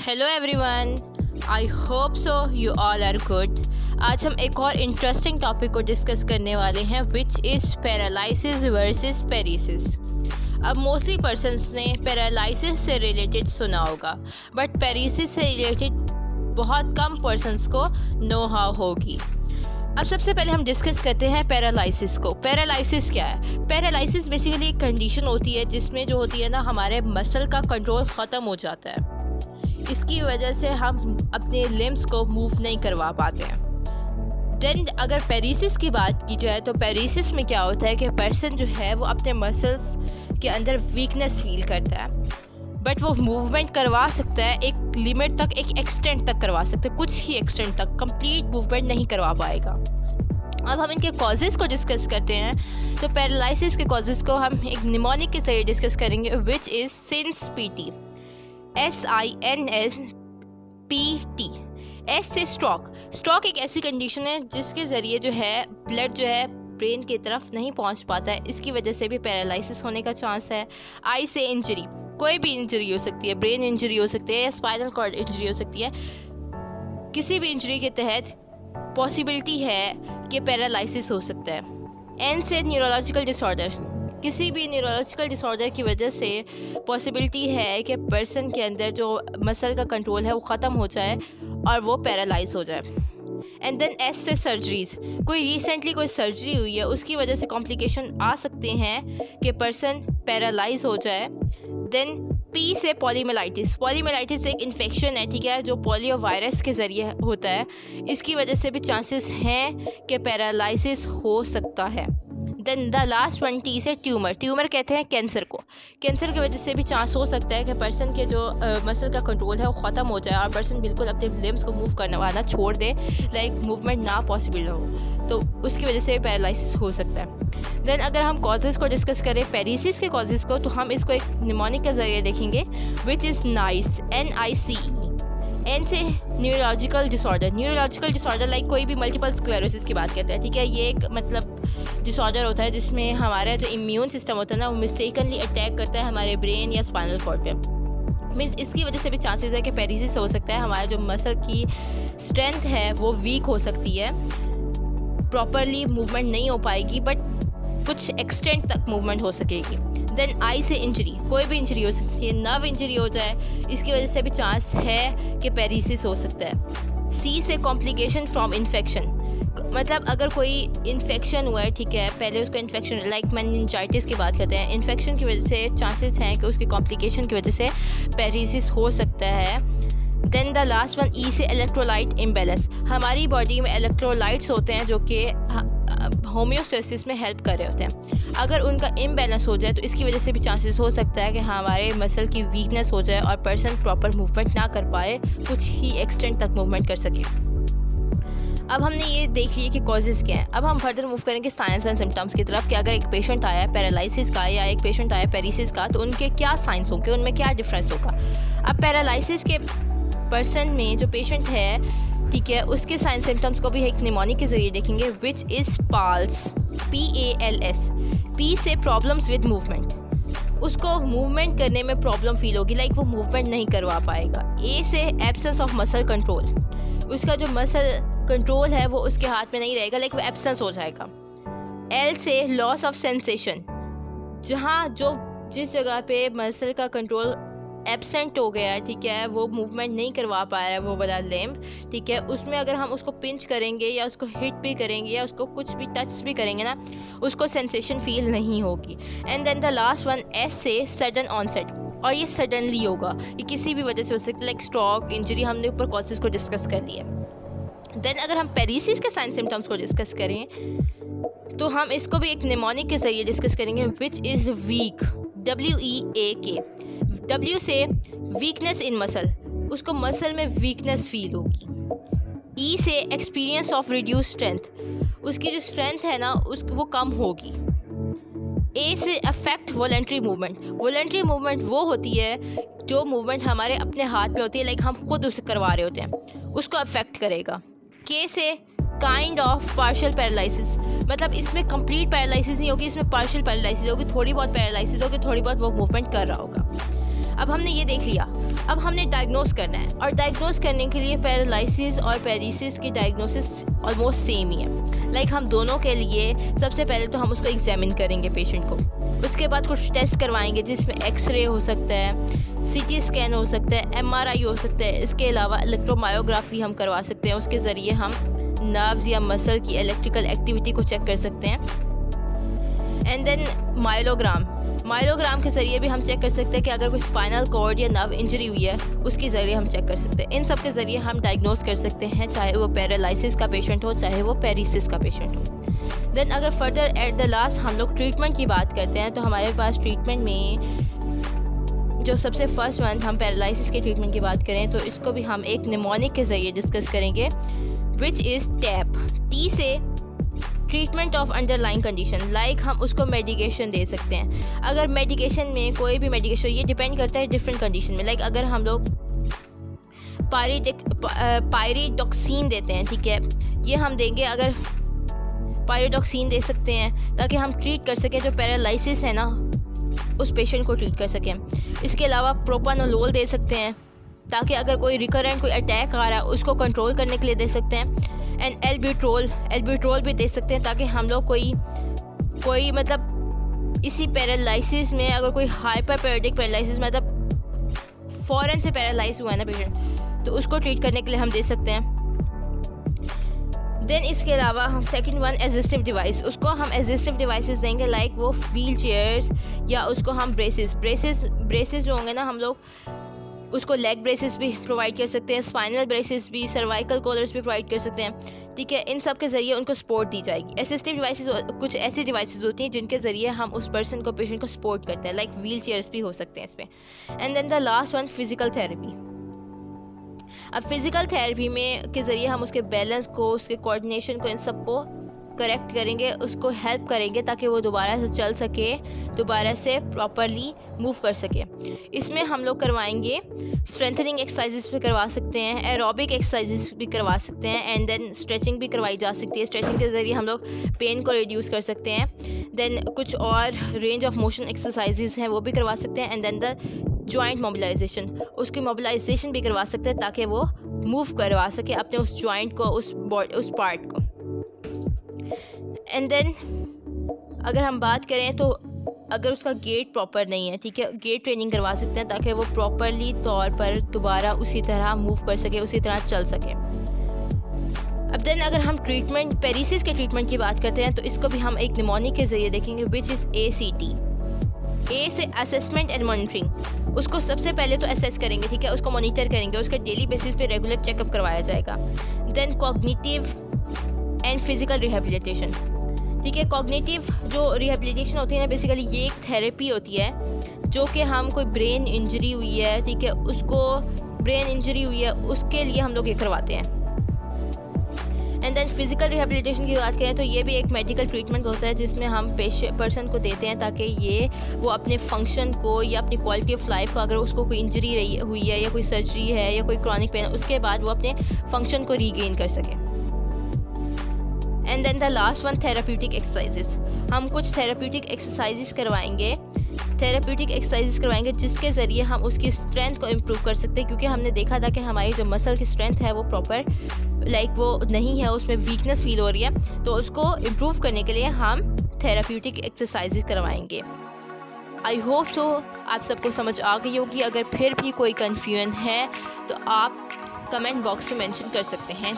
Hello everyone, I hope so you all are good. आज हम एक और इंटरेस्टिंग टॉपिक को डिस्कस करने वाले हैं विच इज़ पैरालिसिस वर्सेस पेरिसिस। अब मोस्टली पर्सन्स ने पैरालिसिस से रिलेटेड सुना होगा, बट पेरिसिस से रिलेटेड बहुत कम पर्सन्स को नो हाउ होगी। अब सबसे पहले हम डिस्कस करते हैं पैरालिसिस को। पैरालिसिस क्या है? पैरालिसिस बेसिकली एक कंडीशन होती है जिसमें जो होती है ना, हमारे मसल का कंट्रोल ख़त्म हो जाता है। इसकी वजह से हम अपने लिम्स को मूव नहीं करवा पाते हैं। देन अगर पेरिसिस की बात की जाए तो पेरिसिस में क्या होता है कि पर्सन जो है वो अपने मसल्स के अंदर वीकनेस फील करता है, बट वो मूवमेंट करवा सकता है एक लिमिट तक, एक एक्सटेंट तक करवा सकता है, कुछ ही एक्सटेंट तक, कंप्लीट मूवमेंट नहीं करवा पाएगा। अब हम इनके कॉजेज़ को डिस्कस करते हैं। तो पैरालिसिस के कॉजेज़ को हम एक निमोनिक के जरिए डिस्कस करेंगे विच इज़ सिन्सपीटी, SINSPT। एस से स्ट्रोक एक ऐसी कंडीशन है जिसके ज़रिए जो है ब्लड जो है ब्रेन की तरफ नहीं पहुंच पाता है, इसकी वजह से भी पैरालिसिस होने का चांस है। आई से इंजरी, कोई भी इंजरी हो सकती है, ब्रेन इंजरी हो सकती है या स्पाइनल कॉर्ड इंजरी हो सकती है। किसी भी इंजरी के तहत पॉसिबिलिटी है कि पैरालिसिस हो सकता है। एन से न्यूरोलॉजिकल डिसऑर्डर, किसी भी न्यूरोलॉजिकल डिसऑर्डर की वजह से पॉसिबिलिटी है कि पर्सन के अंदर जो मसल का कंट्रोल है वो ख़त्म हो जाए और वो पैरालाइज हो जाए। एंड देन एस से सर्जरीज़, कोई रिसेंटली कोई सर्जरी हुई है उसकी वजह से कॉम्प्लिकेशन आ सकते हैं कि पर्सन पैरालाइज हो जाए। देन पी से पॉलीमेलाइटिस एक इन्फेक्शन है, ठीक है, जो पोलियो वायरस के ज़रिए होता है, इसकी वजह से भी चांसेस हैं कि पैरालिसिस हो सकता है। Then the last one T से ट्यूमर कहते हैं कैंसर को। कैंसर की वजह से भी चांस हो सकता है कि पर्सन के जो मसल का कंट्रोल है वो ख़त्म हो जाए और पर्सन बिल्कुल अपने लिम्स को मूव करना छोड़ दे, लाइक मूवमेंट ना पॉसिबल हो, तो उसकी वजह से पैरालिसिस हो सकता है। देन अगर हम कॉजेज़ को डिस्कस करें पेरिसिस के कॉजेज़ को, तो हम इसको एक निमोनिक के ज़रिए देखेंगे विच इज़ NICE। एन से न्यूरोलॉजिकल डिसऑर्डर लाइक कोई भी मल्टीपल स्क्लेरोसिस की बात करते हैं, ठीक है। ये एक मतलब डिसऑर्डर होता है जिसमें हमारा जो इम्यून सिस्टम होता है ना, वो मिस्टेकनली अटैक करता है हमारे ब्रेन या स्पाइनल कॉर्ड पे। मीन्स इसकी वजह से भी चांसेस है कि पेरिसिस हो सकता है। हमारा जो मसल की स्ट्रेंथ है वो वीक हो सकती है, प्रॉपरली मूवमेंट नहीं हो पाएगी, बट कुछ एक्सटेंट तक मूवमेंट हो सकेगी। देन आई से इंजरी, कोई भी इंजरी हो सकती है, नर्व इंजरी हो जाए, इसकी वजह से भी चांस है कि पेरिसिस हो सकता है। सी से कॉम्प्लिकेशन फ्रॉम इन्फेक्शन, मतलब अगर कोई इन्फेक्शन हुआ है, ठीक है, पहले उसका इन्फेक्शन लाइक मेनिंजाइटिस की बात करते हैं, इन्फेक्शन की वजह से चांसेस हैं कि उसकी कॉम्प्लिकेशन की वजह से पेरिसिस हो सकता है। देन द लास्ट वन ई से इलेक्ट्रोलाइट इम्बैलेंस, हमारी बॉडी में इलेक्ट्रोलाइट्स होते हैं जो कि होम्योस्टेसिस में हेल्प कर रहे होते हैं। अगर उनका इम्बैलेंस हो जाए तो इसकी वजह से भी चांसेस हो सकता है कि हमारे मसल की वीकनेस हो जाए और पर्सन प्रॉपर मूवमेंट ना कर पाए, कुछ ही एक्सटेंट तक मूवमेंट कर सके। अब हमने ये देख लिया कि कॉजेज़ क्या हैं। अब हम फर्दर मूव करेंगे साइंस एंड सिम्टम्स की तरफ कि अगर एक पेशेंट आया है पैरालिसिस का या एक पेशेंट आया पेरिसिस का, तो उनके क्या साइंस होंगे, उनमें क्या डिफरेंस होगा। अब पैरालिसिस के पर्सन में जो पेशेंट है, ठीक है, उसके साइंस सिम्टम्स को भी एक निमोनिक के जरिए देखेंगे which is PALS, PALS। P से प्रॉब्लम्स विद मूवमेंट, उसको मूवमेंट करने में प्रॉब्लम फील होगी, लाइक वो मूवमेंट नहीं करवा पाएगा। ए से एब्सेंस ऑफ मसल कंट्रोल, उसका जो मसल कंट्रोल है वो उसके हाथ में नहीं रहेगा, लाइक वो एब्सेंस हो जाएगा। एल से लॉस ऑफ सेंसेशन, जहाँ जिस जगह पे मसल का कंट्रोल एब्सेंट हो गया है, ठीक है, वो मूवमेंट नहीं करवा पा रहा है वो वाला लिम्ब, ठीक है, उसमें अगर हम उसको पिंच करेंगे या उसको हिट भी करेंगे या उसको कुछ भी टच भी करेंगे ना, उसको सेंसेशन फील नहीं होगी। And then the last one S से सडन ऑनसेट, और ये सडनली होगा, ये किसी भी वजह से हो सकता है, लाइक स्ट्रोक, इंजरी, हमने ऊपर कॉजेज़ को डिस्कस कर लिया। देन अगर हम पेरिसिस के साइन सिम्टम्स को डिस्कस करें तो हम इसको भी एक निमोनिक के जरिए डिस्कस करेंगे which is week, WEAK। W से वीकनेस इन मसल, उसको मसल में वीकनेस फील होगी। E से एक्सपीरियंस ऑफ रिड्यूस स्ट्रेंथ, उसकी जो स्ट्रेंथ है ना वो कम होगी। A से अफेक्ट वॉलंटरी मूवमेंट वो होती है जो मूवमेंट हमारे अपने हाथ में होती है, लाइक हम खुद उसे करवा रहे होते हैं, उसको अफेक्ट करेगा। K से काइंड ऑफ पार्शियल पैरालिसिस, मतलब इसमें कंप्लीट पैरालिसिस नहीं होगी, इसमें पार्शियल पैरालिसिस होगी, थोड़ी बहुत पैरालिसिस होगी, थोड़ी बहुत वो मूवमेंट कर रहा होगा। अब हमने ये देख लिया, अब हमने डायग्नोस करना है, और डायग्नोस करने के लिए पैरालिसिस और पेरिसिस की डायग्नोसिस ऑलमोस्ट सेम ही है। लाइक हम दोनों के लिए सबसे पहले तो हम उसको एग्जामिन करेंगे पेशेंट को, उसके बाद कुछ टेस्ट करवाएंगे जिसमें एक्सरे हो सकता है, सीटी स्कैन हो सकता है, एमआरआई हो सकता है, इसके अलावा इलेक्ट्रोमायोग्राफी हम करवा सकते हैं, उसके ज़रिए हम नर्व्स या मसल की इलेक्ट्रिकल एक्टिविटी को चेक कर सकते हैं। एंड देन माइलोग्राम के ज़रिए भी हम चेक कर सकते हैं कि अगर कोई स्पाइनल कॉर्ड या नर्व इंजरी हुई है उसके ज़रिए हम चेक कर सकते हैं। इन सब के ज़रिए हम डायग्नोस कर सकते हैं, चाहे वो पैरालिसिस का पेशेंट हो चाहे वो पेरिसिस का पेशेंट हो। देन अगर फर्दर एट द लास्ट हम लोग ट्रीटमेंट की बात करते हैं, तो हमारे पास ट्रीटमेंट में जो सबसे फर्स्ट वन, हम पैरालिसिस के ट्रीटमेंट की बात करें तो इसको भी हम एक निमोनिक के ज़रिए डिस्कस करेंगे, विच इज़ टैप, टी से treatment of underlying condition. Like हम उसको मेडिकेशन दे सकते हैं। अगर मेडिकेशन में कोई भी मेडिकेशन, ये डिपेंड करता है डिफरेंट कंडीशन में। लाइक अगर हम लोग पायरिडॉक्सिन देते हैं, ठीक है, ये हम देंगे, अगर पायरिडॉक्सिन दे सकते हैं ताकि हम ट्रीट कर सकें जो पैरालिसिस है ना, उस पेशेंट को ट्रीट कर सकें। इसके अलावा प्रोपानोलोल दे सकते हैं ताकि अगर कोई रिकरेंट कोई अटैक आ रहा है उसको कंट्रोल करने के लिए दे सकते हैं। एंड एल्ब्यूट्रोल भी दे सकते हैं ताकि हम लोग कोई मतलब इसी पैरालिसिस में अगर कोई हाइपर पैरालिटिक पैरालिसिस मतलब फ़ौरन से पैरालाइज हुआ है ना पेशेंट, तो उसको ट्रीट करने के लिए हम दे सकते हैं। देन इसके अलावा हम सेकंड वन एसिस्टिव डिवाइस, उसको हम एसिस्टिव डिवाइसेस देंगे, लाइक वो व्हील चेयर्स या उसको हम ब्रेसेस जो होंगे ना, हम लोग उसको लेग ब्रेसेस भी प्रोवाइड कर सकते हैं, स्पाइनल ब्रेसेस भी, सर्वाइकल कॉलर्स भी प्रोवाइड कर सकते हैं, ठीक है। इन सब के ज़रिए उनको सपोर्ट दी जाएगी। असिस्टिव डिवाइसेस कुछ ऐसी डिवाइसेस होती हैं जिनके ज़रिए हम उस पर्सन को, पेशेंट को सपोर्ट करते हैं, लाइक व्हील चेयर्स भी हो सकते हैं इस पर। And then the last one physical therapy. अब फिजिकल थेरेपी में के ज़रिए हम उसके बैलेंस को, उसके कोऑर्डिनेशन को, इन सब को करेक्ट करेंगे, उसको हेल्प करेंगे ताकि वो दोबारा से चल सके, दोबारा से प्रॉपरली मूव कर सके। इसमें हम लोग करवाएंगे स्ट्रेंथनिंग एक्सरसाइजेस भी करवा सकते हैं, एरोबिक एक्सरसाइजेस भी करवा सकते हैं, एंड देन स्ट्रेचिंग भी करवाई जा सकती है। स्ट्रेचिंग के ज़रिए हम लोग पेन को रिड्यूस कर सकते हैं। देन कुछ और रेंज ऑफ मोशन एक्सरसाइजेस हैं वो भी करवा सकते हैं। And then the joint mobilization, उसकी मोबिलाइजेशन भी करवा सकते हैं ताकि वो मूव करवा सके अपने उस जॉइंट को, उस पार्ट को। एंड देन अगर हम बात करें तो अगर उसका गेट प्रॉपर नहीं है, ठीक है, गेट ट्रेनिंग करवा सकते हैं ताकि वो प्रॉपरली तौर पर दोबारा उसी तरह मूव कर सके, उसी तरह चल सके। अब देन अगर हम ट्रीटमेंट, पेरिसिस के ट्रीटमेंट की बात करते हैं तो इसको भी हम एक निमोनिक के ज़रिए देखेंगे, विच इज़ ACT। ए से असेसमेंट एंड मॉनिटरिंग, उसको सबसे पहले तो असेस करेंगे, ठीक है, उसको मॉनिटर करेंगे, उसके डेली बेसिस पे रेगुलर चेकअप करवाया जाएगा। Then cognitive and physical rehabilitation, ठीक है। कॉग्निटिव जो रिहेबिलिटेशन होती है ना, बेसिकली ये एक थेरेपी होती है जो कि हम, कोई ब्रेन इंजरी हुई है, ठीक है, उसको ब्रेन इंजरी हुई है उसके लिए हम लोग ये करवाते हैं। एंड देन फिजिकल रिहेबिलिटेशन की बात करें तो ये भी एक मेडिकल ट्रीटमेंट होता है जिसमें हम पर्सन को देते हैं ताकि वो अपने फंक्शन को या अपनी क्वालिटी ऑफ लाइफ को, अगर उसको कोई इंजरी हुई है या कोई सर्जरी है या कोई क्रॉनिक पेन है, उसके बाद वो अपने फंक्शन को रीगेन कर सके। And then the last one therapeutic exercises, हम कुछ थेराप्यूटिक एक्सरसाइजेस करवाएंगे, जिसके ज़रिए हम उसकी स्ट्रेंथ को इम्प्रूव कर सकते हैं, क्योंकि हमने देखा था कि हमारी जो मसल की स्ट्रेंथ है वो प्रॉपर वो नहीं है, उसमें वीकनेस फील हो रही है, तो उसको इम्प्रूव करने के लिए हम थेराप्यूटिक एक्सरसाइजेस करवाएंगे। आई होप सो आप सबको समझ आ गई होगी। अगर फिर भी कोई कन्फ्यूजन है तो आप कमेंट बॉक्स में मेंशन कर सकते हैं।